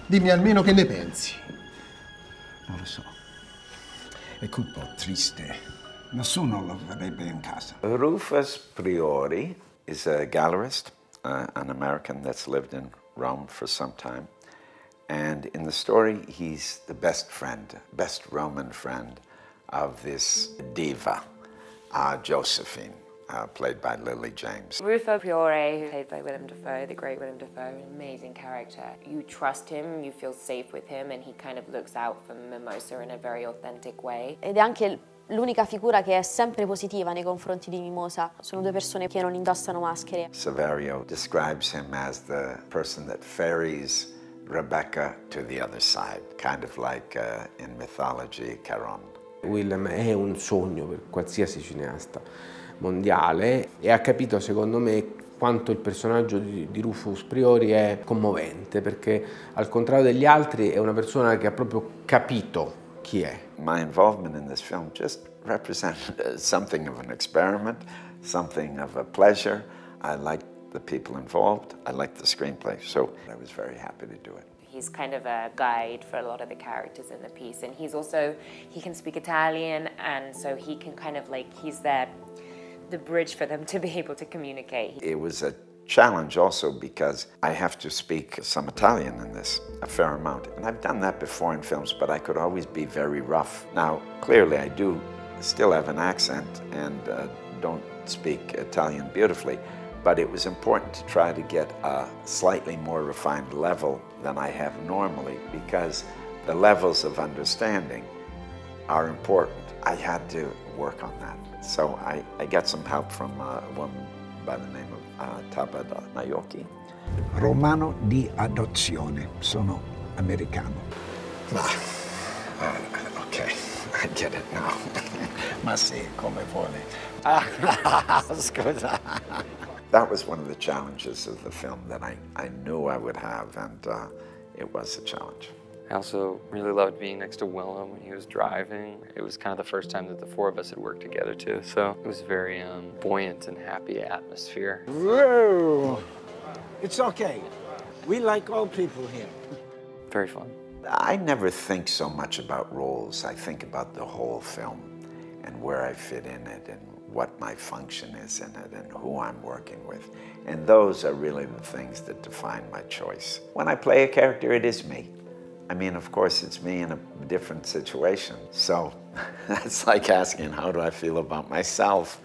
Dimmi almeno che ne pensi. Non lo so. È un po' triste. Nessuno lo vedrebbe in casa. Rufus Priori is a gallerist, an American that's lived in Rome for some time. And in the story, he's the best friend, best Roman friend of this diva, Josephine, played by Lily James. Rufus Priori, played by Willem Dafoe, the great Willem Dafoe, an amazing character. You trust him, you feel safe with him, and he kind of looks out for Mimosa in a very authentic way. Ed è anche l'unica figura che è sempre positiva nei confronti di Mimosa. Sono due persone che non indossano maschere. Saverio describes him as the person that ferries Rebecca to the other side, kind of like in mythology, Charon. Willem è un sogno per qualsiasi cineasta mondiale e ha capito, secondo me, quanto il personaggio di Rufus Priori è commovente, perché al contrario degli altri è una persona che ha proprio capito chi è. My involvement in this film just represented something of an experiment, something of a pleasure. I liked the people involved, I liked the screenplay, so I was very happy to do it. He's kind of a guide for a lot of the characters in the piece, and he's also, he can speak Italian, and so he can kind of like, he's the bridge for them to be able to communicate. It was a challenge also because I have to speak some Italian in this, a fair amount. And I've done that before in films, but I could always be very rough. Now, clearly I do still have an accent and don't speak Italian beautifully, but it was important to try to get a slightly more refined level than I have normally, because the levels of understanding are important. I had to work on that. So I got some help from a woman by the name of Tabata Naoki. Romano di adozione, sono americano. Okay, I get it now. Ma sì, come vuole. Scusa. That was one of the challenges of the film that I knew I would have, and it was a challenge. I also really loved being next to Willem when he was driving. It was kind of the first time that the four of us had worked together too, so it was a very buoyant and happy atmosphere. Whoa! It's okay. We like all people here. Very fun. I never think so much about roles. I think about the whole film and where I fit in it and what my function is in it and who I'm working with. And those are really the things that define my choice. When I play a character, it is me. I mean, of course, it's me in a different situation. So that's like asking, how do I feel about myself?